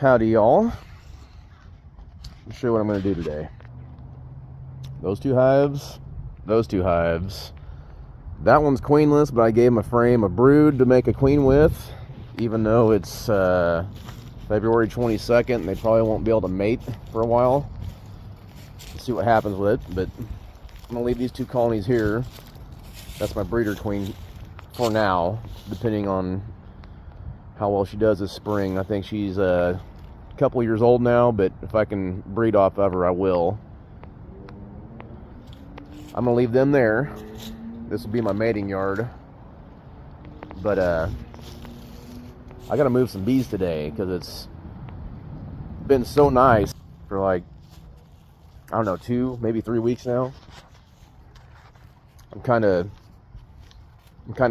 Howdy y'all. I'll show you what I'm going to do today. Those two hives. That one's queenless, but I gave them a frame of brood to make a queen with, even though it's February 22nd and they probably won't be able to mate for a while. Let's see what happens with it, but I'm going to leave these two colonies here. That's my breeder queen for now, depending on how well she does this spring. I think she's a couple years old now, but if I can breed off of her, I will. I'm gonna leave them there. This will be my mating yard, but I gotta move some bees today because it's been so nice for like, I don't know, 2 maybe 3 weeks now. I'm kind of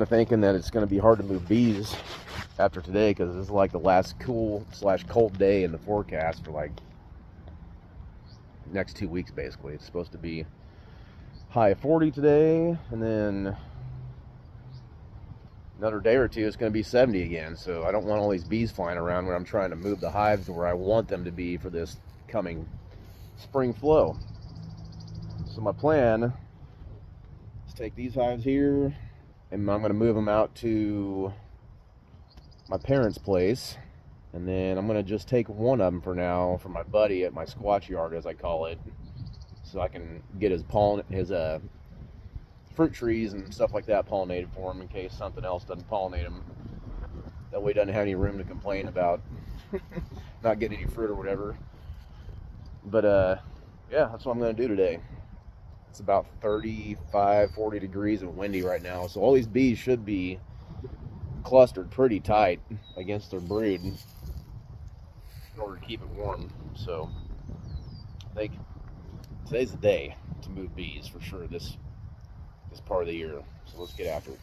thinking that it's going to be hard to move bees after today because this is like the last cool/cold day in the forecast for like next 2 weeks. Basically, it's supposed to be high of 40 today, and then another day or two it's going to be 70 again. So I don't want all these bees flying around when I'm trying to move the hives to where I want them to be for this coming spring flow. So my plan is to take these hives here, and I'm going to move them out to my parents' place, and then I'm going to just take one of them for now for my buddy at my squatch yard, as I call it, so I can get his fruit trees and stuff like that pollinated for him in case something else doesn't pollinate them. That way he doesn't have any room to complain about not getting any fruit or whatever. But yeah, that's what I'm going to do today. It's about 35, 40 degrees and windy right now, so all these bees should be clustered pretty tight against their brood in order to keep it warm. So I think today's the day to move bees for sure this part of the year. So let's get after it.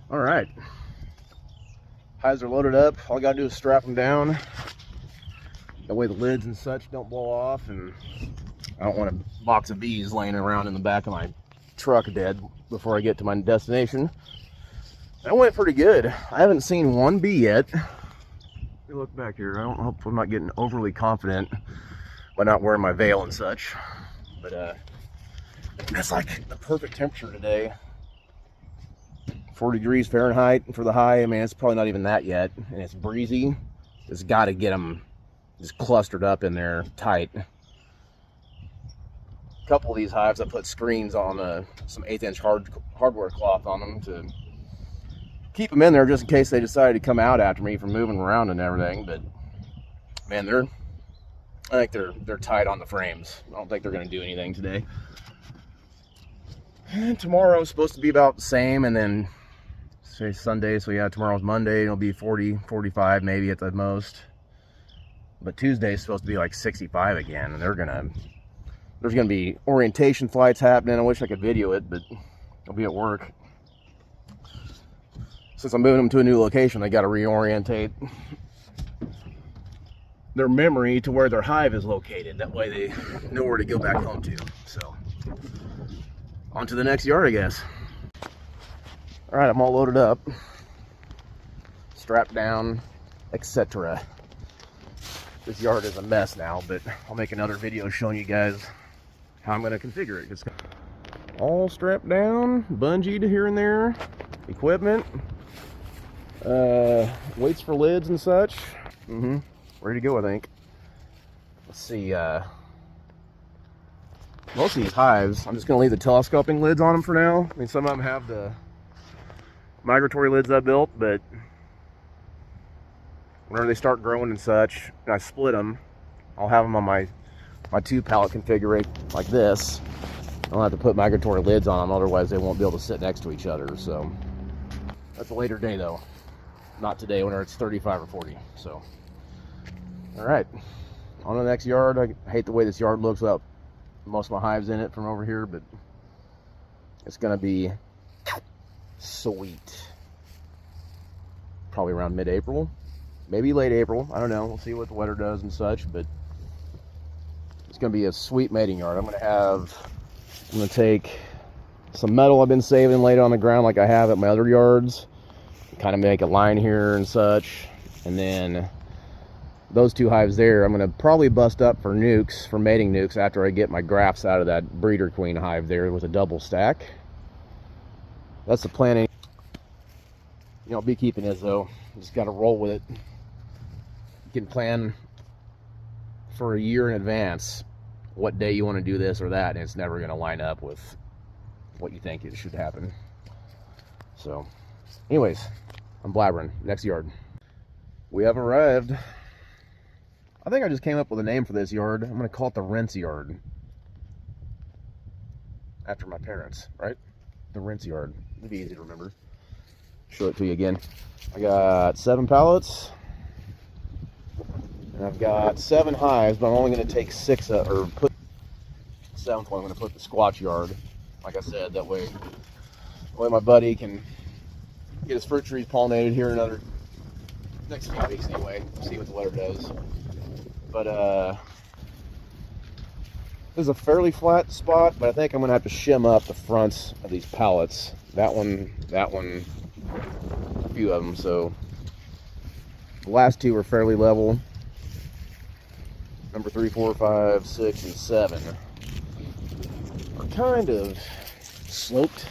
All right, hives are loaded up. All I gotta do is strap them down. That way the lids and such don't blow off, and I don't want a box of bees laying around in the back of my truck dead before I get to my destination. That went pretty good. I haven't seen one bee yet. Let me look back here. I don't hope I'm not getting overly confident by not wearing my veil and such. But it's like the perfect temperature today. 40 degrees Fahrenheit for the high. I mean, it's probably not even that yet, and it's breezy. Just got to get them just clustered up in there tight. A couple of these hives I put screens on some 1/8" hardware cloth on them to keep them in there just in case they decide to come out after me from moving around and everything. But man, I think they're tight on the frames. I don't think they're going to do anything today. And tomorrow is supposed to be about the same, and then say Sunday, so yeah, tomorrow's Monday, it'll be 40, 45 maybe at the most. But Tuesday is supposed to be like 65 again, and there's gonna be orientation flights happening. I wish I could video it, but I'll be at work. Since I'm moving them to a new location, they got to reorientate their memory to where their hive is located. That way they know where to go back home to. So on to the next yard, I guess. All right, I'm all loaded up, strapped down, etc. This yard is a mess now, but I'll make another video showing you guys how I'm going to configure it. It's all strapped down, bungeed here and there, equipment, weights for lids and such. Ready to go, I think. Let's see. Most of these hives, I'm just going to leave the telescoping lids on them for now. I mean, some of them have the migratory lids I built, but whenever they start growing and such, and I split them, I'll have them on my 2 pallet configuration like this, I'll have to put migratory lids on them, otherwise they won't be able to sit next to each other. So that's a later day though, not today when it's 35 or 40. So all right, on to the next yard. I hate the way this yard looks without most of my hives in it from over here, but it's gonna be sweet. Probably around mid-April, maybe late April, I don't know, we'll see what the weather does and such, but it's gonna be a sweet mating yard. I'm gonna take some metal I've been saving and lay it on the ground like I have at my other yards, kind of make a line here and such, and then those two hives there I'm gonna probably bust up for nukes, for mating nukes, after I get my grafts out of that breeder queen hive there with a double stack. That's the planning. You know, beekeeping is though, you just got to roll with it. You can plan for a year in advance what day you want to do this or that, and it's never going to line up with what you think it should happen. So anyways, I'm blabbering. Next yard. We have arrived. I think I just came up with a name for this yard. I'm going to call it the rinse yard, after my parents, right? The rinse yard. It'd be easy to remember. Show it to you again. I got 7 pallets, and I've got 7 hives, but I'm only going to take 6 or put the 7th one. I'm going to put the squatch yard, like I said, that way my buddy can get his fruit trees pollinated here in another next few weeks anyway. See what the weather does. But this is a fairly flat spot, but I think I'm going to have to shim up the fronts of these pallets. That one, a few of them. So the last 2 are fairly level. Number 3, 4, 5, 6, and 7 are kind of sloped.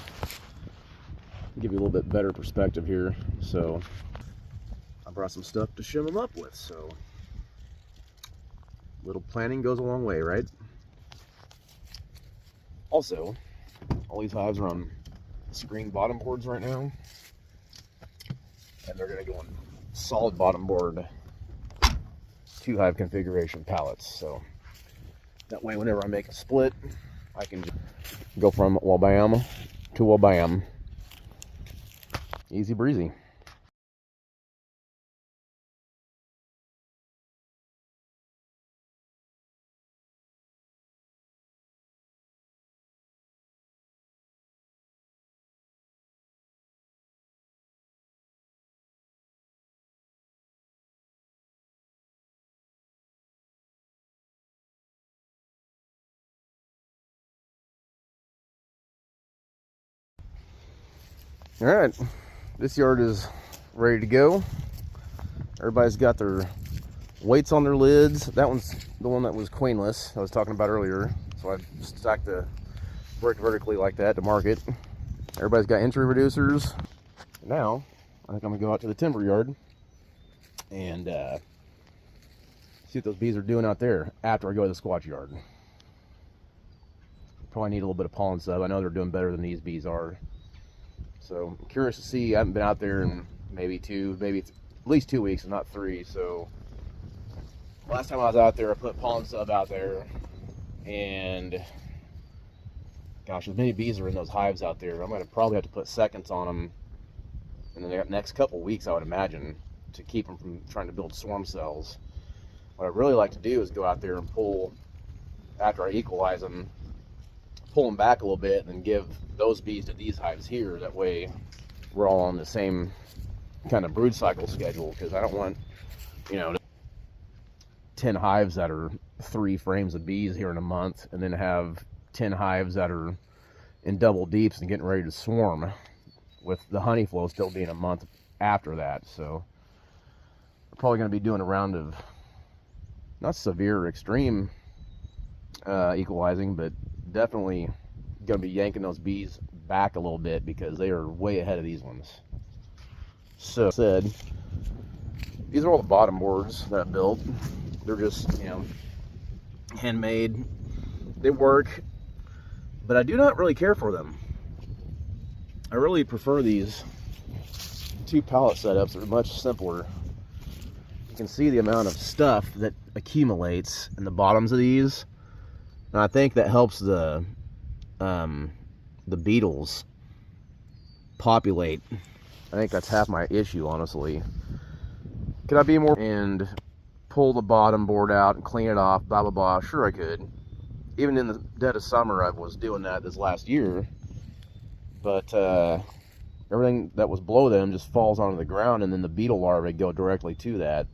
Give you a little bit better perspective here. So I brought some stuff to shim them up with. So little planning goes a long way, right? Also, all these hives are on screen bottom boards right now, and they're going to go on solid bottom board 2 hive configuration pallets. So that way, whenever I make a split, I can just go from wabam to wabam. Easy breezy. All right, this yard is ready to go. Everybody's got their weights on their lids. That one's the one that was queenless I was talking about earlier. So I stacked the brick vertically like that to mark it. Everybody's got entry reducers. Now, I think I'm gonna go out to the timber yard and see what those bees are doing out there after I go to the squatch yard. Probably need a little bit of pollen sub. I know they're doing better than these bees are. So I'm curious to see. I haven't been out there in maybe at least 2 weeks, and not 3. So last time I was out there, I put pollen sub out there, and gosh, as many bees are in those hives out there, I'm gonna probably have to put seconds on them in the next couple weeks, I would imagine, to keep them from trying to build swarm cells. What I really like to do is go out there and pull, after I equalize them, pull them back a little bit and then give those bees to these hives here. That way we're all on the same kind of brood cycle schedule, because I don't want, 10 hives that are 3 frames of bees here in a month, and then have 10 hives that are in double deeps and getting ready to swarm, with the honey flow still being a month after that. So we're probably going to be doing a round of not severe or extreme equalizing, but definitely going to be yanking those bees back a little bit, because they are way ahead of these ones. So said, these are all the bottom boards that I built. They're just, handmade. They work, but I do not really care for them. I really prefer these 2 pallet setups. They're much simpler. You can see the amount of stuff that accumulates in the bottoms of these, and I think that helps the the beetles populate. I think that's half my issue, honestly. Could I be more and pull the bottom board out and clean it off, blah blah blah? Sure I could. Even in the dead of summer I was doing that this last year, but everything that was below them just falls onto the ground, and then the beetle larvae go directly to that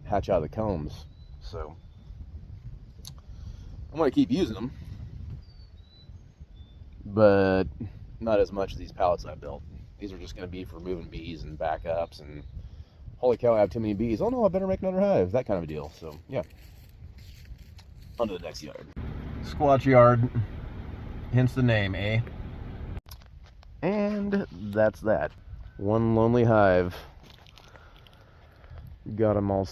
hatch out of the combs. So I'm going to keep using them, but not as much as these pallets I built. These are just going to be for moving bees and backups, and holy cow, I have too many bees. Oh no, I better make another hive. That kind of a deal. So yeah, on to the next yard. Squatch yard, hence the name, eh? And that's that. One lonely hive. Got them all.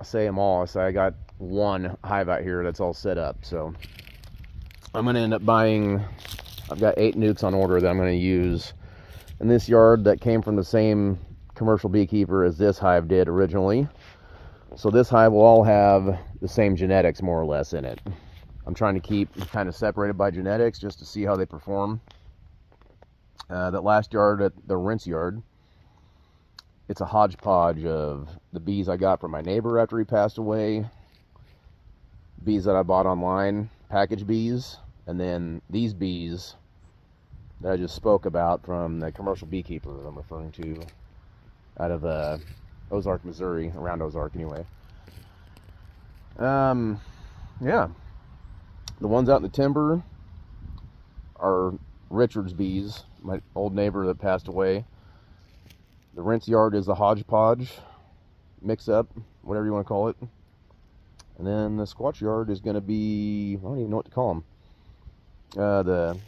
I say them all. I say I got one hive out here that's all set up. So I'm going to end up buying, I've got 8 nukes on order that I'm going to use in this yard that came from the same commercial beekeeper as this hive did originally. So this hive will all have the same genetics more or less in it. I'm trying to keep kind of separated by genetics just to see how they perform. That last yard at the rinse yard, it's a hodgepodge of the bees I got from my neighbor after he passed away, bees that I bought online, package bees, and then these bees that I just spoke about from the commercial beekeeper that I'm referring to out of Ozark, Missouri, around Ozark anyway. Yeah, the ones out in the timber are Richard's bees, my old neighbor that passed away. The rinse yard is a hodgepodge, mix up, whatever you want to call it. And then the squatch yard is going to be, I don't even know what to call them.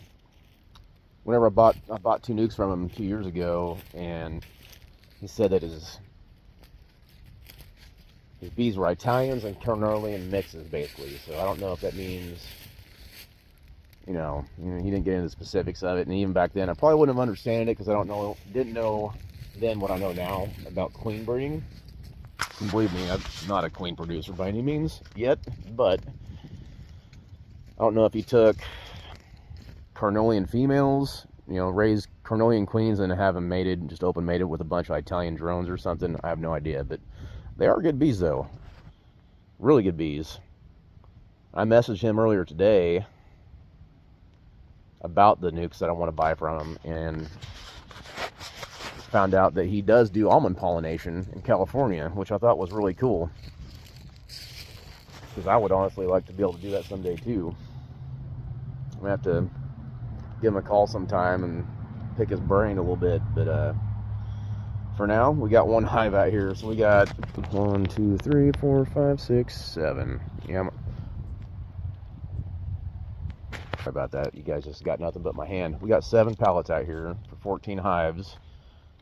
Whenever I bought 2 nukes from him 2 years ago, and he said that his bees were Italians and Carnarvonian mixes, basically. So I don't know if that means, you know, he didn't get into the specifics of it. And even back then, I probably wouldn't have understood it because didn't know then what I know now about queen breeding. And believe me, I'm not a queen producer by any means yet, but I don't know if he took Carnarvonian females, you know, raised Carnarvonian queens and have them mated, just open mated with a bunch of Italian drones or something. I have no idea, but they are good bees though. Really good bees. I messaged him earlier today about the nukes that I want to buy from him, and found out that he does do almond pollination in California, which I thought was really cool, because I would honestly like to be able to do that someday too. I'm gonna have to give him a call sometime and pick his brain a little bit, but for now we got one hive out here. So we got 1 2 3 4 5 6 7. Yeah, sorry about that, you guys just got nothing but my hand. We got 7 pallets out here for 14 hives.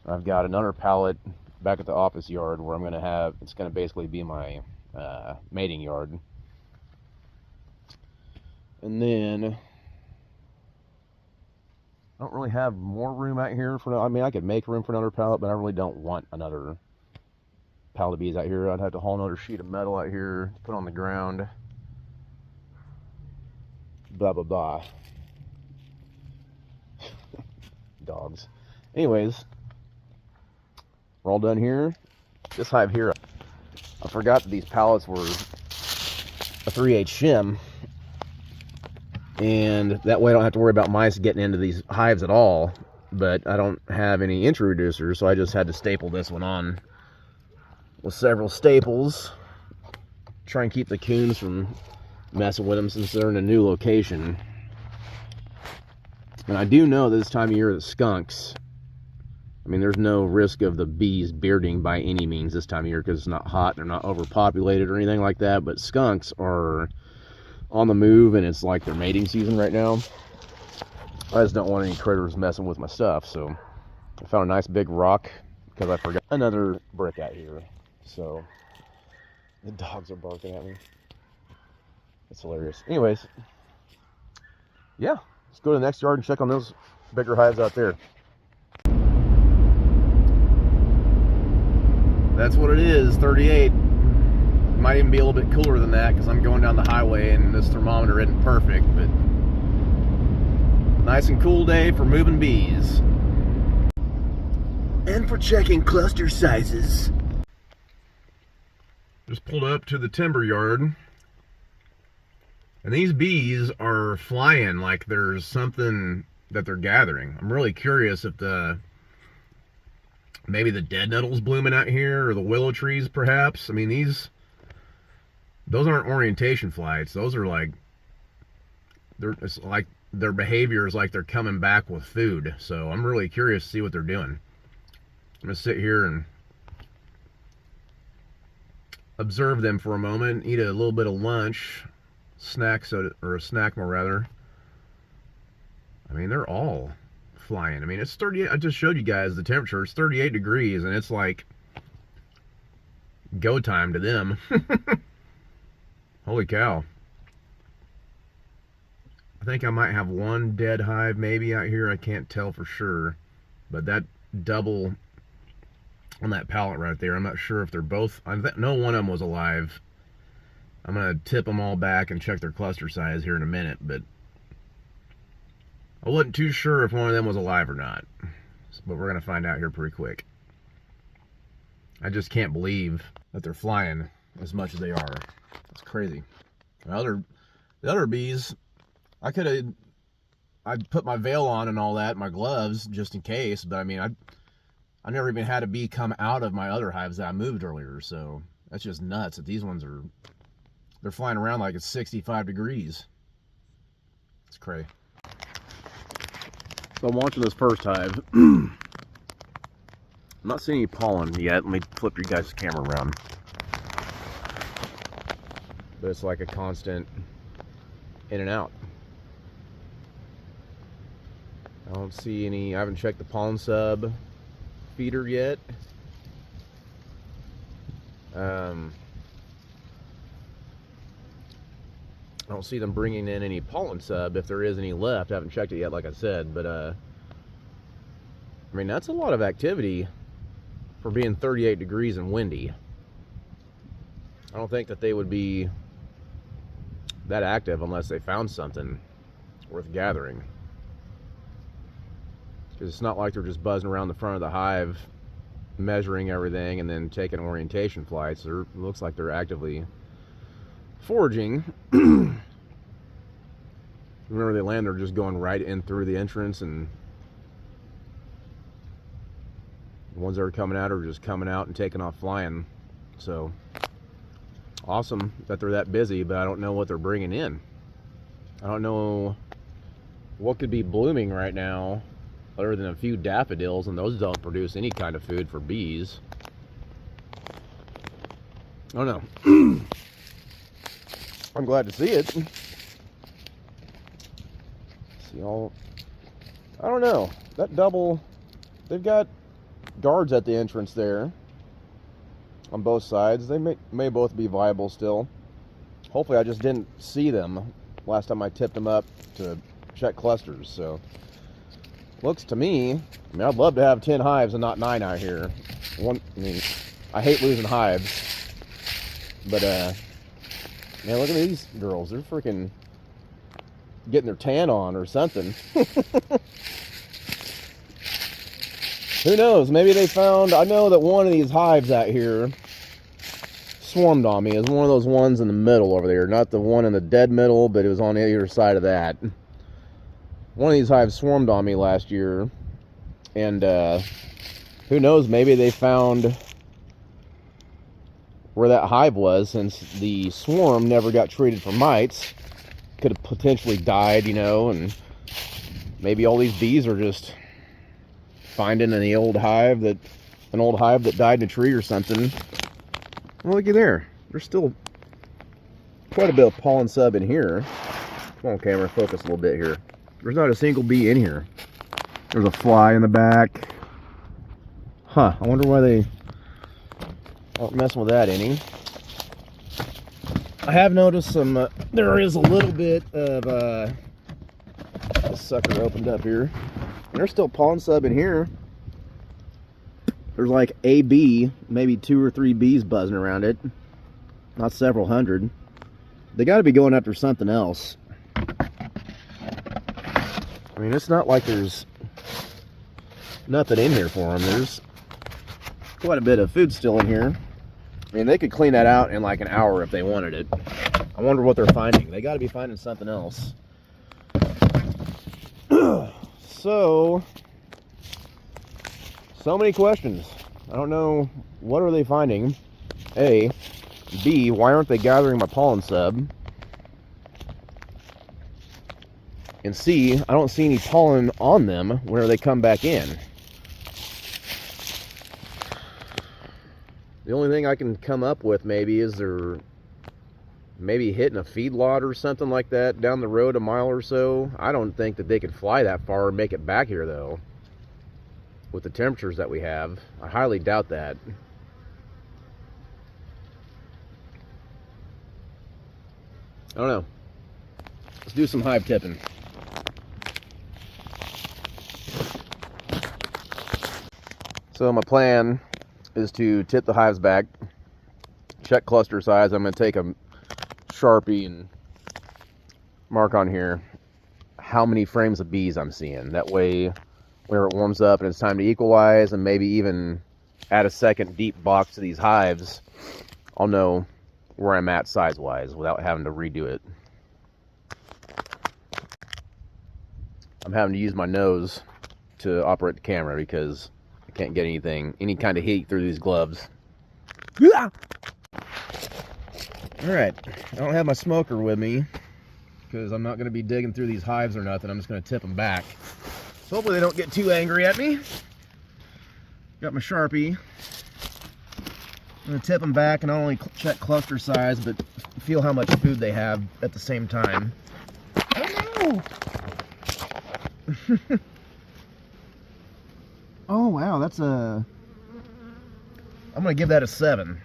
I've got another pallet back at the office yard where I'm going to have, it's going to basically be my mating yard. And then I don't really have more room out here for, I mean, I could make room for another pallet, but I really don't want another pallet of bees out here. I'd have to haul another sheet of metal out here to put on the ground. Blah, blah, blah. Dogs. Anyways, we're all done here. This hive here, I forgot that these pallets were a 3/8 shim, and that way I don't have to worry about mice getting into these hives at all. But I don't have any entry reducers, so I just had to staple this one on with several staples. Try and keep the coons from messing with them since they're in a new location. And I do know this time of year that skunks, I mean, there's no risk of the bees bearding by any means this time of year because it's not hot, they're not overpopulated or anything like that, but skunks are on the move and it's like their mating season right now. I just don't want any critters messing with my stuff, so I found a nice big rock because I forgot another brick out here. So the dogs are barking at me. It's hilarious. Anyways, yeah, let's go to the next yard and check on those bigger hives out there. That's what it is, 38. Might even be a little bit cooler than that because I'm going down the highway and this thermometer isn't perfect, but Nice and cool day for moving bees. And for checking cluster sizes. Just pulled up to the timber yard. And these bees are flying like there's something that they're gathering. I'm really curious if maybe the dead nettle's blooming out here, or the willow trees perhaps. I mean, those aren't orientation flights. Those are like, it's like their behavior is like they're coming back with food. So I'm really curious to see what they're doing. I'm gonna sit here and observe them for a moment, eat a little bit of lunch, or a snack more rather. I mean, they're all flying. I mean, it's 38. I just showed you guys the temperature. It's 38 degrees, and it's like go time to them. Holy cow. I think I might have one dead hive maybe out here. I can't tell for sure. But that double on that pallet right there, I'm not sure if they're both. I know one of them was alive. I'm going to tip them all back and check their cluster size here in a minute. But I wasn't too sure if one of them was alive or not. But we're going to find out here pretty quick. I just can't believe that they're flying as much as they are. It's crazy. The other bees, I'd put my veil on and all that, my gloves, just in case. But I mean, I never even had a bee come out of my other hives that I moved earlier. So that's just nuts that these ones they're flying around like it's 65 degrees. It's crazy. So I'm watching this first hive. I'm not seeing any pollen yet. Let me flip you guys' camera around. But it's like a constant in and out. I don't see any. I haven't checked the pollen sub feeder yet. I don't see them bringing in any pollen sub, if there is any left. I haven't checked it yet, like I said, but I mean, that's a lot of activity for being 38 degrees and windy. I don't think that they would be that active unless they found something worth gathering. Because it's not like they're just buzzing around the front of the hive, measuring everything and then taking orientation flights. It looks like they're actively foraging. Whenever they land, they're just going right in through the entrance, and the ones that are coming out are just coming out and taking off flying. So awesome that they're that busy, but I don't know what they're bringing in. I don't know what could be blooming right now other than a few daffodils, and those don't produce any kind of food for bees. I don't know. I'm glad to see it. See all. I don't know. That double. They've got guards at the entrance there on both sides. They may both be viable still. Hopefully, I just didn't see them last time I tipped them up to check clusters. So looks to me. I mean, I'd love to have 10 hives and not 9 out here. I mean, I hate losing hives, but man, look at these girls. They're freaking getting their tan on or something. Who knows? Maybe they found. I know that one of these hives out here swarmed on me. It was one of those ones in the middle over there. Not the one in the dead middle, but it was on either side of that. One of these hives swarmed on me last year. And who knows? Maybe they found where that hive was, since the swarm never got treated for mites. Could have potentially died, you know, and maybe all these bees are just finding an old hive that died in a tree or something. Well, looky there. There's still quite a bit of pollen sub in here. Come on, camera, focus a little bit here. There's not a single bee in here. There's a fly in the back. Huh, I wonder why they aren't messing with that any. I have noticed some, there is a little bit of, this sucker opened up here. And there's still pollen sub in here. There's like a bee, maybe 2 or 3 bees buzzing around it. Not several hundred. They got to be going after something else. I mean, it's not like there's nothing in here for them. There's quite a bit of food still in here. I mean, they could clean that out in like an hour if they wanted it. I wonder what they're finding. They got to be finding something else. So many questions. I don't know, what are they finding? A. B. Why aren't they gathering my pollen sub? And C. I don't see any pollen on them whenever they come back in. The only thing I can come up with maybe is they're maybe hitting a feedlot or something like that down the road a mile or so. I don't think that they could fly that far and make it back here though. With the temperatures that we have, I highly doubt that. I don't know. Let's do some hive tipping. So my plan is to tip the hives back, check cluster size. I'm going to take a Sharpie and mark on here how many frames of bees I'm seeing. That way, whenever it warms up and it's time to equalize and maybe even add a second deep box to these hives, I'll know where I'm at size-wise without having to redo it. I'm having to use my nose to operate the camera because I can't get any kind of heat through these gloves. Alright, I don't have my smoker with me because I'm not going to be digging through these hives or nothing. I'm just going to tip them back. So hopefully they don't get too angry at me. Got my Sharpie. I'm going to tip them back and not only check cluster size, but feel how much food they have at the same time. Oh, no! Oh, wow, that's a... I'm going to give that a 7.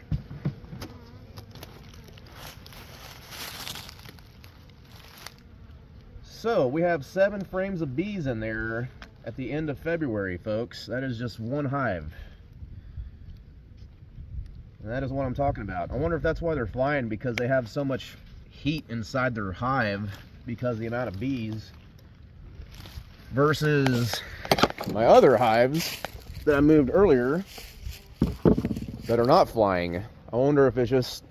So, we have 7 frames of bees in there at the end of February, folks. That is just one hive. And that is what I'm talking about. I wonder if that's why they're flying, because they have so much heat inside their hive because of the amount of bees, versus my other hives that I moved earlier that are not flying. I wonder if it's just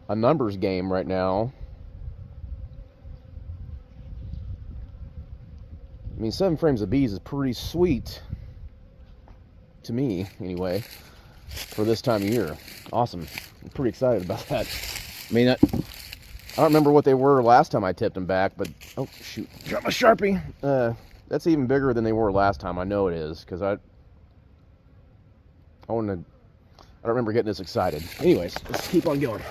a numbers game right now. I mean, 7 frames of bees is pretty sweet to me, anyway, for this time of year. Awesome. I'm pretty excited about that. I mean, I don't remember what they were last time I tipped them back, but... Oh, shoot. Got my Sharpie. That's even bigger than they were last time. I know it is, because I don't remember getting this excited. Anyways, let's keep on going.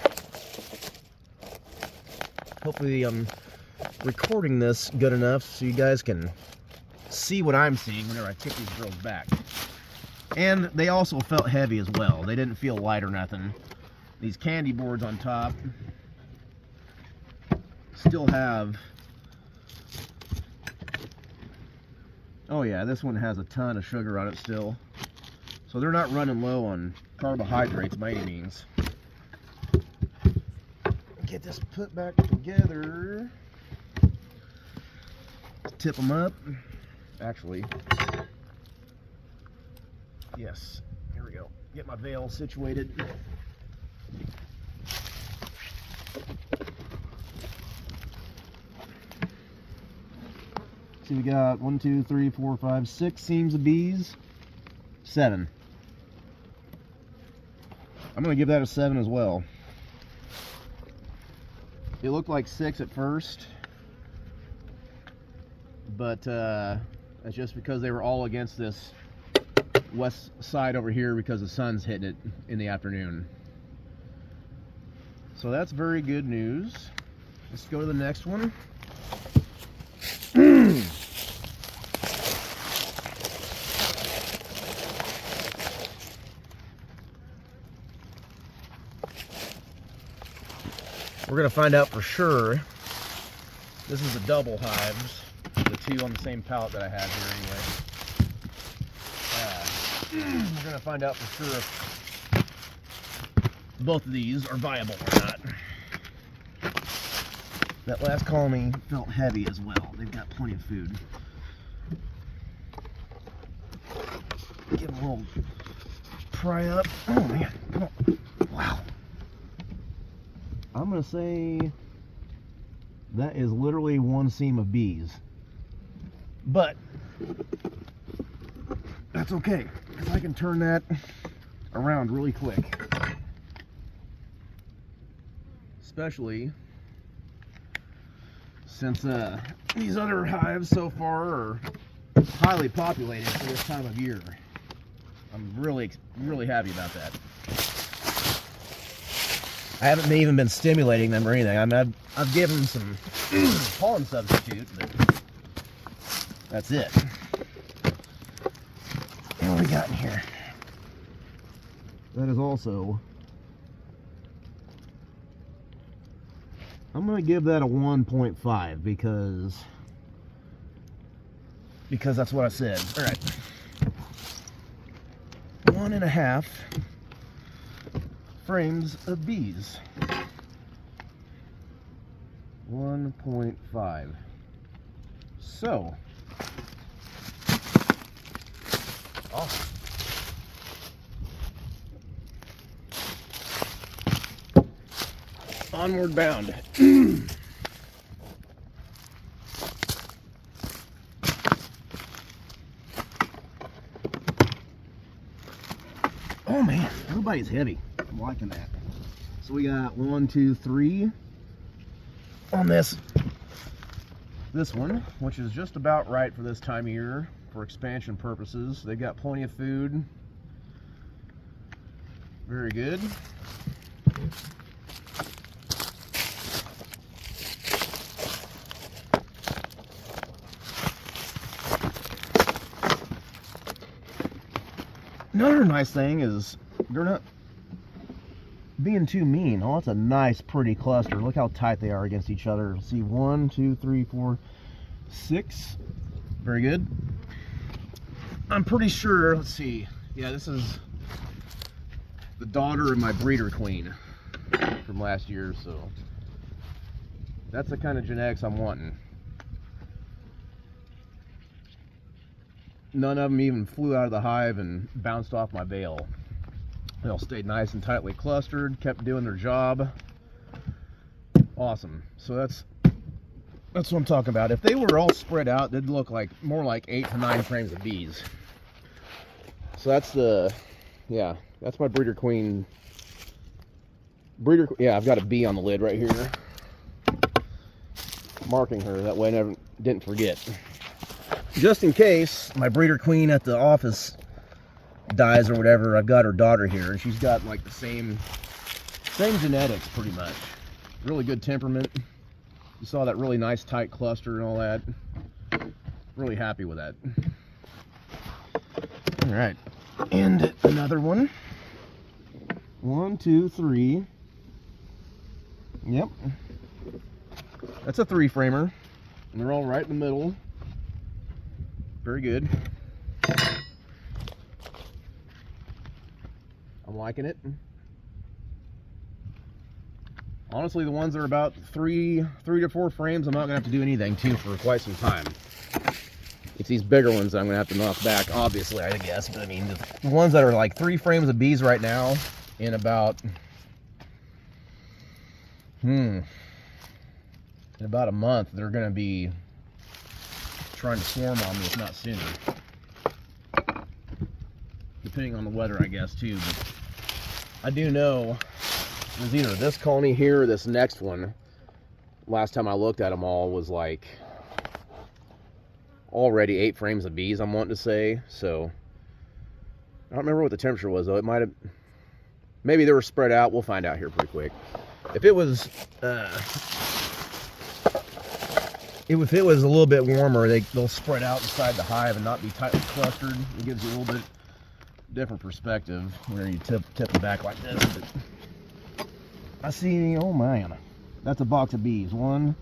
Hopefully I'm recording this good enough so you guys can see what I'm seeing whenever I tip these girls back. And they also felt heavy as well. They didn't feel light or nothing. These candy boards on top still have... Oh yeah, this one has a ton of sugar on it still. So they're not running low on carbohydrates by any means. Get this put back together. Tip them up. Actually, yes, here we go. Get my veil situated. So we got 1, 2, 3, 4, 5, 6 seams of bees. 7. I'm going to give that a 7 as well. It looked like 6 at first, but that's just because they were all against this west side over here because the sun's hitting it in the afternoon. So that's very good news. Let's go to the next one. We're going to find out for sure. This is the double hives, the 2 on the same pallet that I have here anyway. We're going to find out for sure if both of these are viable or not. That last colony felt heavy as well. They've got plenty of food. Give them a little pry up. Oh man, come on. Wow. I'm gonna say that is literally one seam of bees. But that's okay, because I can turn that around really quick. Especially since these other hives so far are highly populated for this time of year. I'm really happy about that. I haven't even been stimulating them or anything. I mean, I've given them some pollen substitute, but that's it. And what we got in here? That is also, I'm going to give that a 1.5 because that's what I said. All right. 1.5 frames of bees. 1.5. So, awesome. Onward bound. Oh man, everybody's heavy. I'm liking that. So we got 1, 2, 3 on this one, which is just about right for this time of year for expansion purposes. They've got plenty of food. Very good. Another nice thing is they're not being too mean. Oh, that's a nice, pretty cluster. Look how tight they are against each other. See, 1, 2, 3, 4, 6. Very good. I'm pretty sure, let's see. Yeah, this is the daughter of my breeder queen from last year, so that's the kind of genetics I'm wanting. None of them even flew out of the hive and bounced off my bale. They all stayed nice and tightly clustered, kept doing their job. Awesome. So that's what I'm talking about. If they were all spread out, they'd look like more like 8 to 9 frames of bees. So that's that's my breeder queen. Yeah, I've got a bee on the lid right here, marking her. That way I didn't forget. Just in case my breeder queen at the office dies or whatever, I've got her daughter here, and she's got like the same genetics pretty much. Really good temperament. You saw that really nice tight cluster and all that. Really happy with that. All right, and another one. 1, 2, 3. Yep, that's a 3-framer, and they're all right in the middle. Very good. I'm liking it. Honestly, the ones that are about 3 to 4 frames, I'm not gonna have to do anything to for quite some time. It's these bigger ones that I'm gonna have to knock back, obviously, I guess. But I mean, the ones that are like 3 frames of bees right now, in about in about a month, they're gonna be trying to swarm on me, if not sooner. Depending on the weather, I guess, too. But I do know there's either this colony here or this next one. Last time I looked at them all was like already 8 frames of bees, I'm wanting to say. So I don't remember what the temperature was, though. It might have, maybe they were spread out. We'll find out here pretty quick. If it was if it was a little bit warmer, they'll spread out inside the hive and not be tightly clustered. It gives you a little bit different perspective where you tip them back like this. But I see, oh man, that's a box of bees. 1,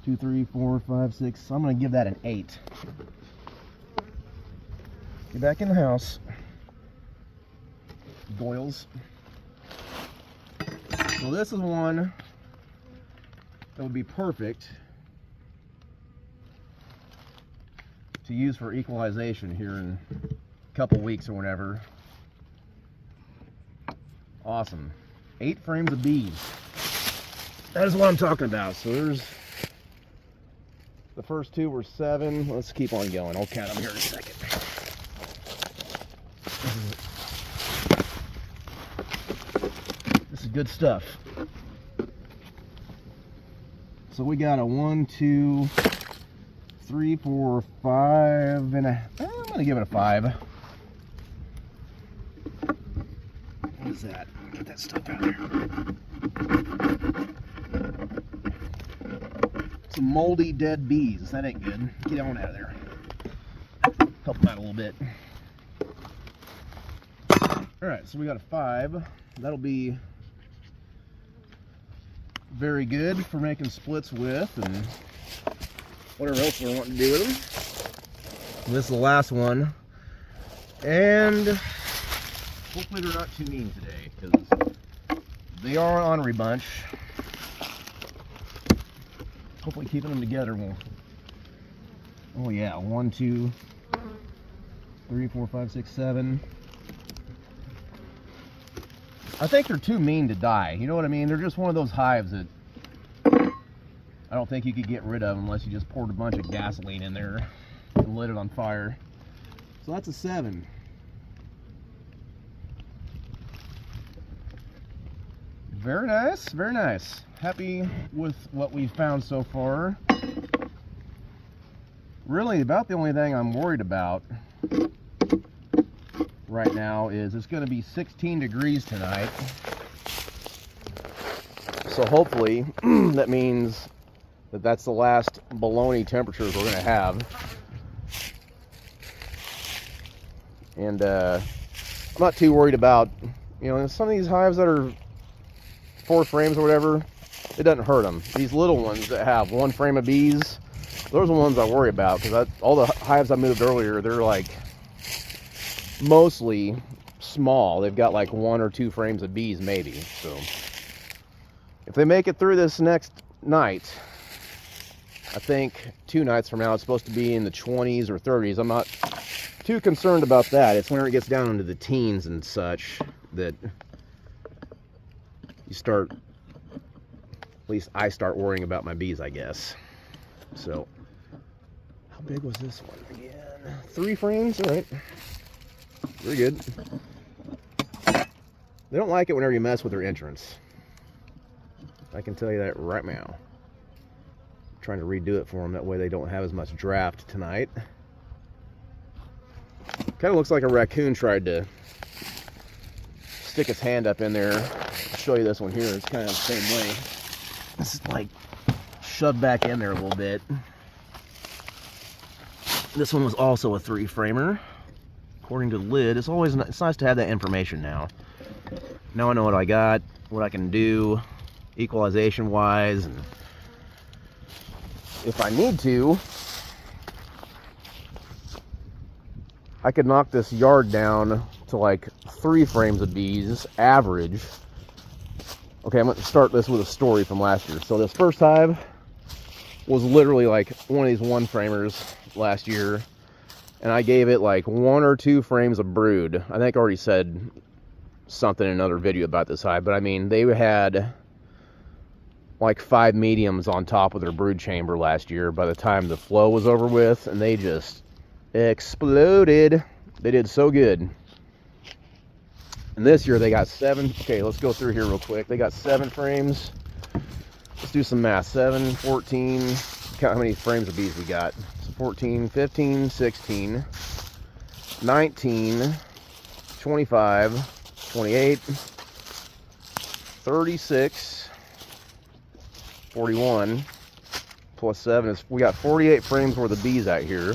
2, 3, 4, 5, 6. I'm gonna give that an 8. Get back in the house. Doyles. So this is one that would be perfect to use for equalization here in couple weeks or whatever. Awesome. 8 frames of bees. That is what I'm talking about. So there's the first 2 were 7. Let's keep on going. I'll count them here in a second. This is good stuff. So we got a 1, 2, 3, 4, 5 and a. I'm gonna give it a 5. What is that? Get that stuff out of here. Some moldy dead bees. That ain't good. Get that one out of there. Help them out a little bit. Alright, so we got a 5. That'll be very good for making splits with and whatever else we're wanting to do with them. This is the last one. And hopefully they're not too mean today, because they are an ornery bunch. Hopefully keeping them together will. Oh yeah, 1, 2, 3, 4, 5, 6, 7. I think they're too mean to die. You know what I mean? They're just one of those hives that I don't think you could get rid of unless you just poured a bunch of gasoline in there and lit it on fire. So that's a 7. Very nice, very nice. Happy with what we've found so far. Really, about the only thing I'm worried about right now is it's going to be 16 degrees tonight. So hopefully that means that that's the last baloney temperatures we're going to have. And I'm not too worried about, you know, some of these hives that are 4 frames or whatever, it doesn't hurt them. These little ones that have 1 frame of bees, those are the ones I worry about, because all the hives I moved earlier, they're like mostly small. They've got like 1 or 2 frames of bees maybe. So if they make it through this next night, I think 2 nights from now it's supposed to be in the 20s or 30s. I'm not too concerned about that. It's whenever it gets down into the teens and such that you start, at least I start worrying about my bees, I guess. So how big was this one again? 3 frames. All right, very good. They don't like it whenever you mess with their entrance. I can tell you that right now. I'm trying to redo it for them, that way they don't have as much draft tonight. Kind of looks like a raccoon tried to stick his hand up in there. I'll show you this one here. It's kind of the same way. This is like shoved back in there a little bit. This one was also a 3 framer, according to the lid. It's nice to have that information now. Now I know what I got, what I can do, equalization wise, and if I need to, I could knock this yard down to like 3 frames of bees average. Okay, I'm going to start this with a story from last year. So this first hive was literally like one of these 1 framers last year, and I gave it like 1 or 2 frames of brood. I think I already said something in another video about this hive, but I mean, they had like 5 mediums on top of their brood chamber last year by the time the flow was over with, and they just exploded. They did so good. And this year they got 7. Okay, let's go through here real quick. They got 7 frames. Let's do some math. 7, 14, count how many frames of bees we got. So 14, 15, 16, 19, 25, 28, 36, 41, plus 7 is, we got 48 frames worth of bees out here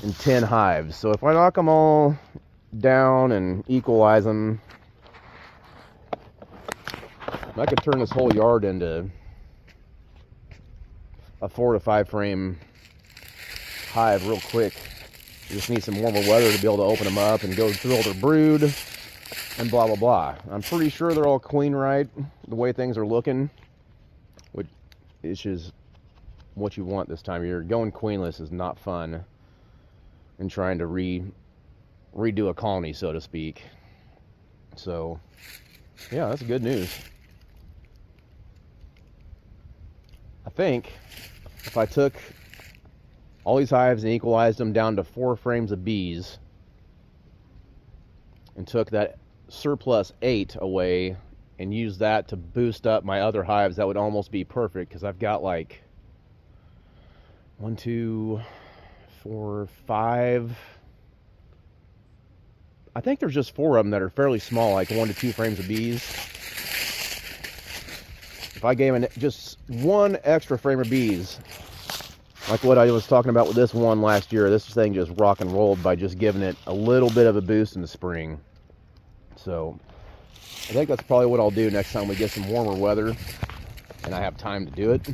in 10 hives. So if I knock them all down and equalize them, I could turn this whole yard into a 4 to 5 frame hive real quick. You just need some warmer weather to be able to open them up and go through all their brood and blah blah blah. I'm pretty sure they're all queen right the way things are looking, which is what you want this time of year. Going queenless is not fun, and trying to redo a colony, so to speak. So, yeah, that's good news. I think if I took all these hives and equalized them down to 4 frames of bees and took that surplus 8 away and used that to boost up my other hives, that would almost be perfect, because I've got like 1, 2, 4, 5. I think there's just 4 of them that are fairly small, like 1 to 2 frames of bees. If I gave them just 1 extra frame of bees, like what I was talking about with this one last year, this thing just rock and rolled by just giving it a little bit of a boost in the spring. So I think that's probably what I'll do next time we get some warmer weather and I have time to do it.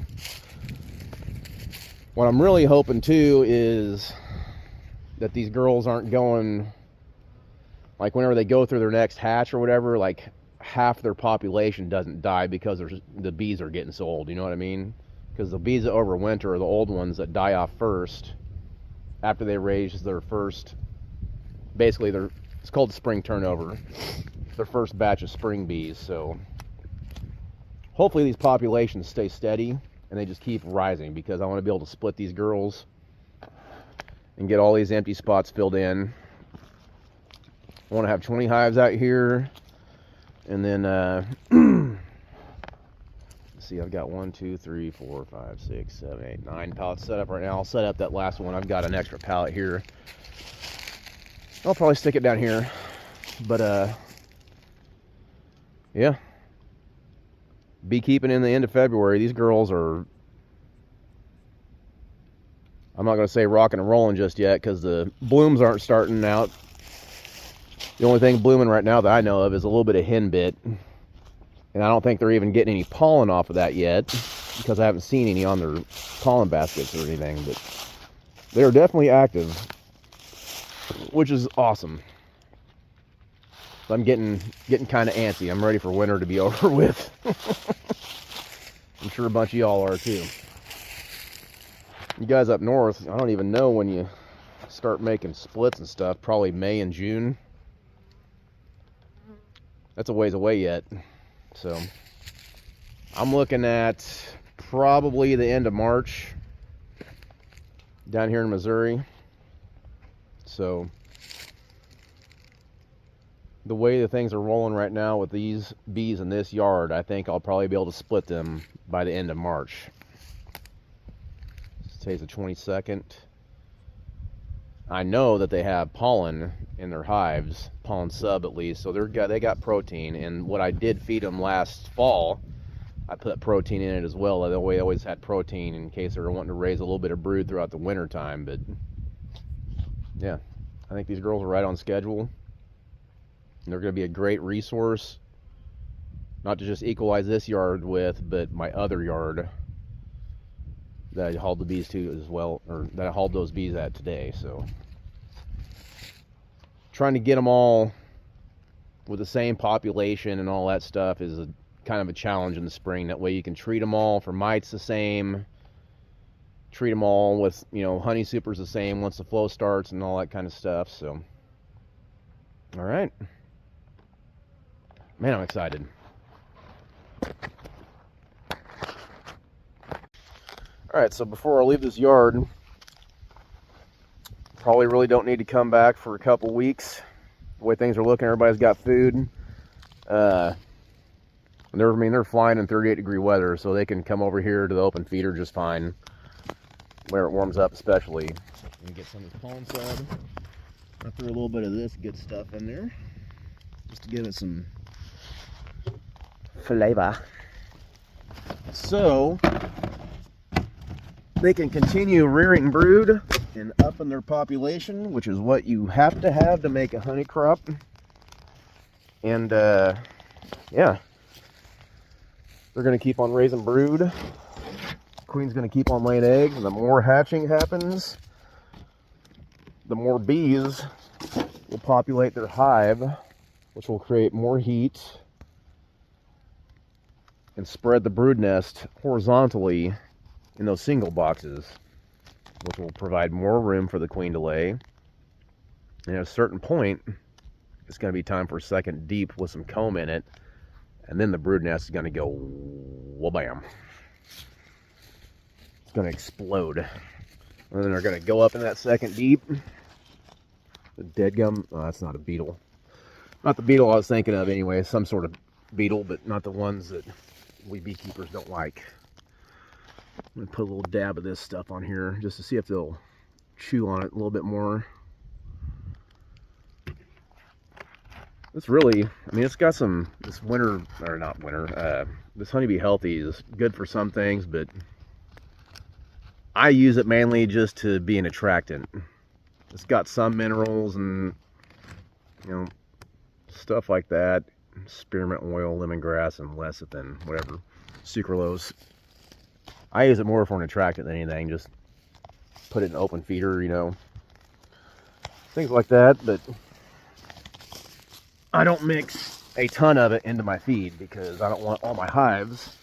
What I'm really hoping too is that these girls aren't going, like whenever they go through their next hatch or whatever, like half their population doesn't die because the bees are getting so old, you know what I mean? Because the bees that overwinter are the old ones that die off first after they raise their first, basically it's called spring turnover, their first batch of spring bees. So hopefully these populations stay steady and they just keep rising, because I want to be able to split these girls and get all these empty spots filled in. I want to have 20 hives out here, and then see, I've got 1, 2, 3, 4, 5, 6, 7, 8, 9 pallets set up right now. I'll set up that last one. I've got an extra pallet here. I'll probably stick it down here, but yeah, beekeeping in the end of February. These girls are, I'm not going to say rocking and rolling just yet, because the blooms aren't starting out. The only thing blooming right now that I know of is a little bit of henbit, and I don't think they're even getting any pollen off of that yet, because I haven't seen any on their pollen baskets or anything. But they're definitely active, which is awesome. I'm getting kind of antsy. I'm ready for winter to be over with. I'm sure a bunch of y'all are too. You guys up north, I don't even know when you start making splits and stuff. Probably May and June. That's a ways away yet. So I'm looking at probably the end of March down here in Missouri. So the way the things are rolling right now with these bees in this yard, I think I'll probably be able to split them by the end of March. Today's the 22nd. I know that they have pollen in their hives, pollen sub at least, so they got protein. And what I did feed them last fall, I put protein in it as well. That way, I always had protein in case they were wanting to raise a little bit of brood throughout the winter time. But yeah, I think these girls are right on schedule. And they're going to be a great resource, not to just equalize this yard with, but my other yard that I hauled the bees to as well, or that I hauled those bees at today. So trying to get them all with the same population and all that stuff is kind of a challenge in the spring. That way you can treat them all for mites the same, treat them all with, honey supers the same once the flow starts and all that kind of stuff. So, all right. Man, I'm excited. Alright, so before I leave this yard, probably really don't need to come back for a couple weeks. The way things are looking, everybody's got food. They're flying in 38-degree weather, so they can come over here to the open feeder just fine, where it warms up especially. And get some of this pollen sub. I threw a little bit of this good stuff in there, just to give it some flavor. So they can continue rearing brood and upping their population, which is what you have to make a honey crop. And yeah, they're going to keep on raising brood. Queen's going to keep on laying eggs, and the more hatching happens, the more bees will populate their hive, which will create more heat and spread the brood nest horizontally in those single boxes, which will provide more room for the queen to lay. And at a certain point, it's going to be time for a second deep with some comb in it. And then the brood nest is going to go wha-bam. It's going to explode. And then they're going to go up in that second deep. The dead gum, oh, that's not a beetle. Not the beetle I was thinking of anyway. Some sort of beetle, but not the ones that we beekeepers don't like. I'm going to put a little dab of this stuff on here just to see if they'll chew on it a little bit more. It's really, I mean, it's got some, this winter, or not winter, this Honeybee Healthy is good for some things, but I use it mainly just to be an attractant. It's got some minerals and, you know, stuff like that. Spearmint oil, lemongrass, and lecithin, whatever, sucralose. I use it more for an attractant than anything. Just put it in an open feeder, you know, things like that. But I don't mix a ton of it into my feed because I don't want all my hives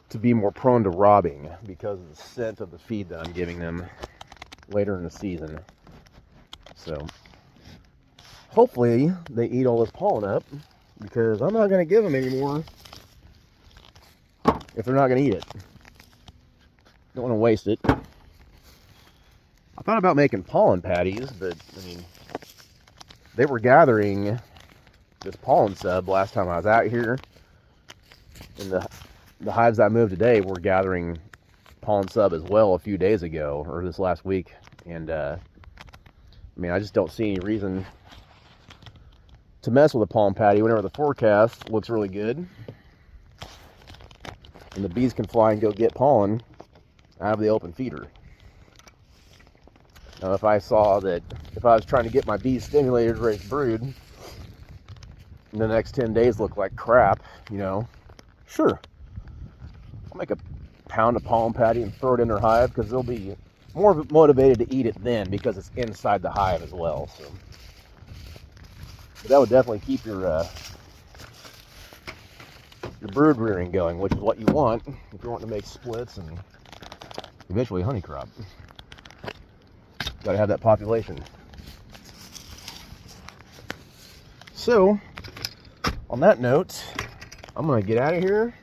to be more prone to robbing because of the scent of the feed that I'm giving them later in the season. So hopefully they eat all this pollen up, because I'm not going to give them any more if they're not going to eat it. Don't want to waste it. I thought about making pollen patties, but I mean, they were gathering this pollen sub last time I was out here, and the hives I moved today were gathering pollen sub as well a few days ago, or this last week. And I mean, I just don't see any reason to mess with a pollen patty whenever the forecast looks really good and the bees can fly and go get pollen out of the open feeder. Now, if I saw that, if I was trying to get my bees stimulated to raise brood, and the next 10 days look like crap, you know, sure, I'll make a pound of pollen patty and throw it in their hive, because they'll be more motivated to eat it then because it's inside the hive as well. So but that would definitely keep your brood rearing going, which is what you want if you're wanting to make splits and eventually honey crop. Got to have that population. So, on that note, I'm going to get out of here.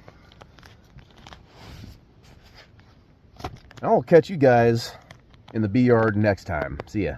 And I'll catch you guys in the bee yard next time. See ya.